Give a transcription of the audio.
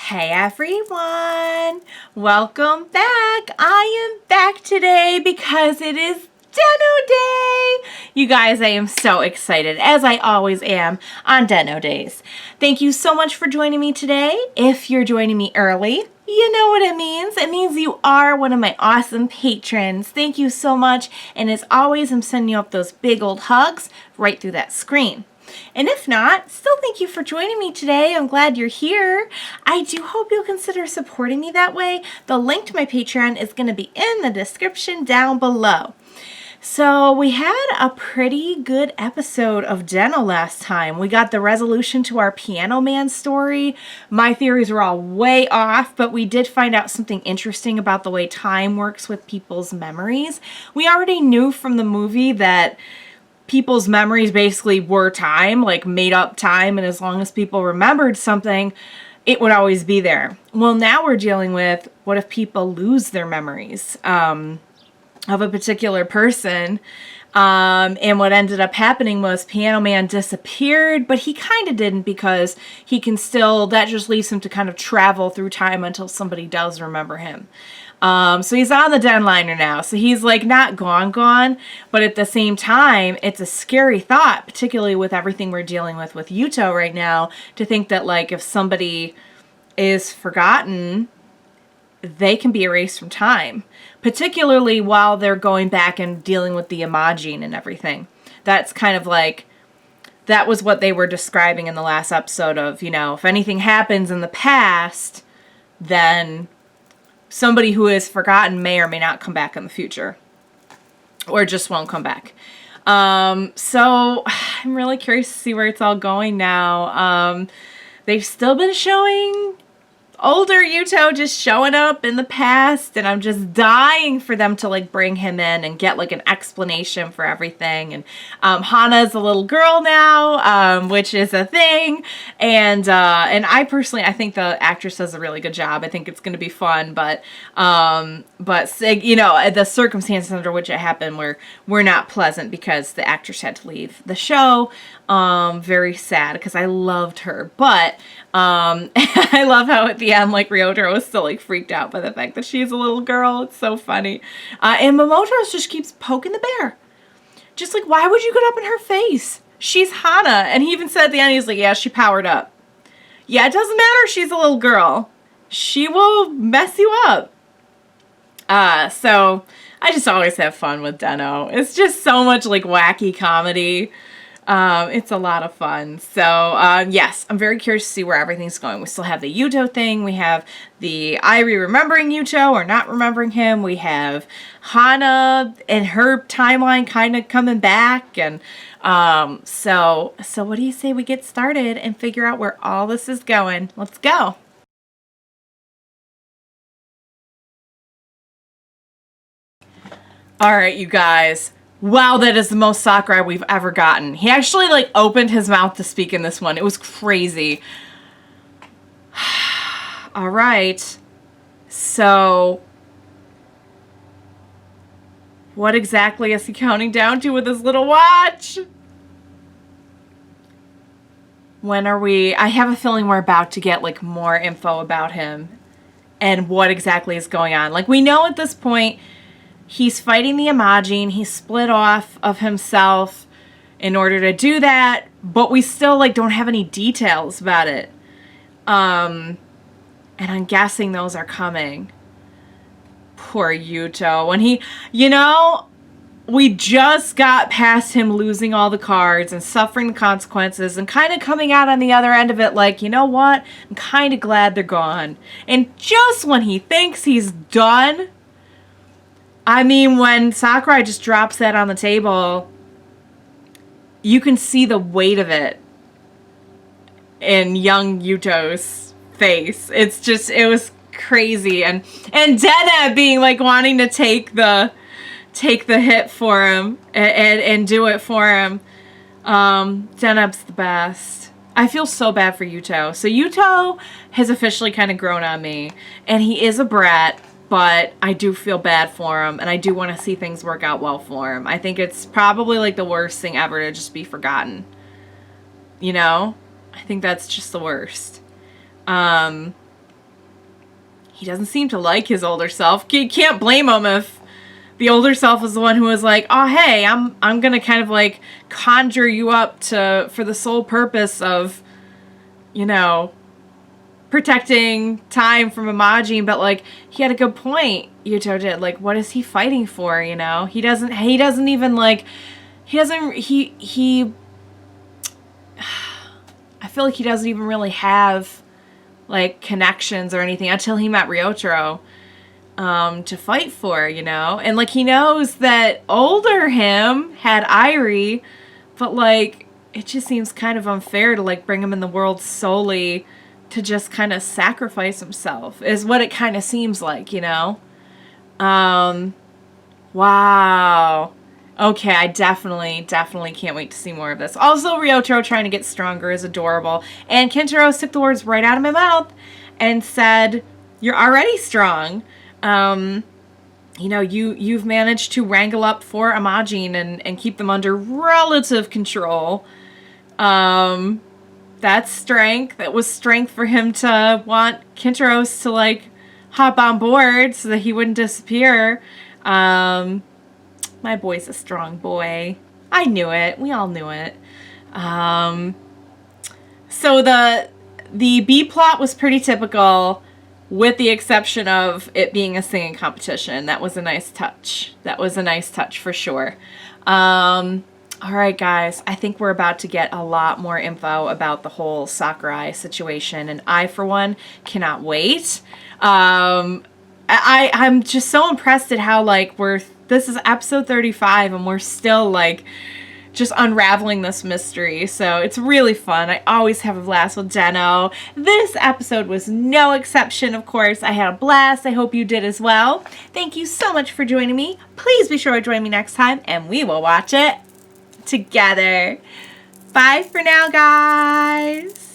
Hey everyone! Welcome back! I am back today because it is Den-O Day! You guys, I am so excited, as I always am on Den-O Days. Thank you so much for joining me today. If you're joining me early, you know what it means. It means you are one of my awesome patrons. Thank you so much. And as always, I'm sending you up those big old hugs right through that screen. And if not, still thank you for joining me today. I'm glad you're here. I do hope you'll consider supporting me that way. The link to my Patreon is going to be in the description down below. So we had a pretty good episode of Den-O last time. We got the resolution to our Piano Man story. My theories were all way off, but we did find out something interesting about the way time works with people's memories. We already knew from the movie that people's memories basically were time, like made up time, and as long as people remembered something, it would always be there. Well, now we're dealing with what if people lose their memories of a particular person. And what ended up happening was Piano Man disappeared, but he kind of didn't because he can still, that just leaves him to kind of travel through time until somebody does remember him. So he's on the deadliner now. So he's like not gone, but at the same time, it's a scary thought, particularly with everything we're dealing with Yuuto right now, to think that like if somebody is forgotten, they can be erased from time, particularly while they're going back and dealing with the Imagine and everything. That's kind of like, that was what they were describing in the last episode of, you know, if anything happens in the past, then somebody who is forgotten may or may not come back in the future, or just won't come back. So I'm really curious to see where it's all going now. They've still been showing older Yuuto just showing up in the past, and I'm just dying for them to like bring him in and get like an explanation for everything. And Hana's a little girl now, which is a thing, and I personally, I think the actress does a really good job. I think it's going to be fun, but you know, the circumstances under which it happened were not pleasant because the actress had to leave the show. Very sad because I loved her, but I love how at the end, like, Ryotaro was still, like, freaked out by the fact that she's a little girl. It's so funny. And Momoto just keeps poking the bear. Just like, why would you get up in her face? She's Hana. And he even said at the end, he's like, yeah, she powered up. Yeah, it doesn't matter if she's a little girl. She will mess you up. So I just always have fun with Den-O. It's just so much, like, wacky comedy. It's a lot of fun. So, yes, I'm very curious to see where everything's going. We still have the Yuuto thing. We have the Irie remembering Yuuto or not remembering him. We have Hana and her timeline kind of coming back. And, so what do you say we get started and figure out where all this is going? Let's go. All right, you guys. Wow, that is the most Sakurai we've ever gotten. He actually, like, opened his mouth to speak in this one. It was crazy. All right. So, what exactly is he counting down to with his little watch? When are we... I have a feeling we're about to get, like, more info about him and what exactly is going on. Like, we know at this point... He's fighting the Imagine. He's split off of himself in order to do that, but we still like don't have any details about it. And I'm guessing those are coming. Poor Yuuto. When he, you know, we just got past him losing all the cards and suffering the consequences and kind of coming out on the other end of it like, you know what? I'm kind of glad they're gone. And just when he thinks he's done... I mean, when Sakurai just drops that on the table, you can see the weight of it in young Yuuto's face. It's just, it was crazy. And Den-O being like wanting to take the hit for him and do it for him. Den-O's the best. I feel so bad for Yuuto. So Yuuto has officially kind of grown on me, and he is a brat. But I do feel bad for him, and I do want to see things work out well for him. I think it's probably like the worst thing ever to just be forgotten. You know? I think that's just the worst. he doesn't seem to like his older self. You can't blame him if the older self was the one who was like, oh, hey, I'm gonna kind of like conjure you up for the sole purpose of, you know, protecting time from Imagine. But like, he had a good point, Yuuto did. Like, what is he fighting for, you know? He doesn't even like, he I feel like he doesn't even really have like connections or anything until he met Ryotaro to fight for, you know? And like, he knows that older him had Irie, but like, it just seems kind of unfair to like bring him in the world solely to just kind of sacrifice himself, is what it kind of seems like, you know? Wow. Okay, I definitely can't wait to see more of this. Also, Ryotaro trying to get stronger is adorable. And Kentaro took the words right out of my mouth and said, you're already strong. You know, you've managed to wrangle up 4 Imagine and keep them under relative control. That's strength. That was strength for him to want Kentaros to, like, hop on board so that he wouldn't disappear. My boy's a strong boy. I knew it. We all knew it. So the B plot was pretty typical, with the exception of it being a singing competition. That was a nice touch. That was a nice touch for sure. All right, guys, I think we're about to get a lot more info about the whole Sakurai situation, and I, for one, cannot wait. I'm just so impressed at how, like, this is episode 35, and we're still, like, just unraveling this mystery, so it's really fun. I always have a blast with Den-O. This episode was no exception, of course. I had a blast. I hope you did as well. Thank you so much for joining me. Please be sure to join me next time, and we will watch it together. Bye for now, guys.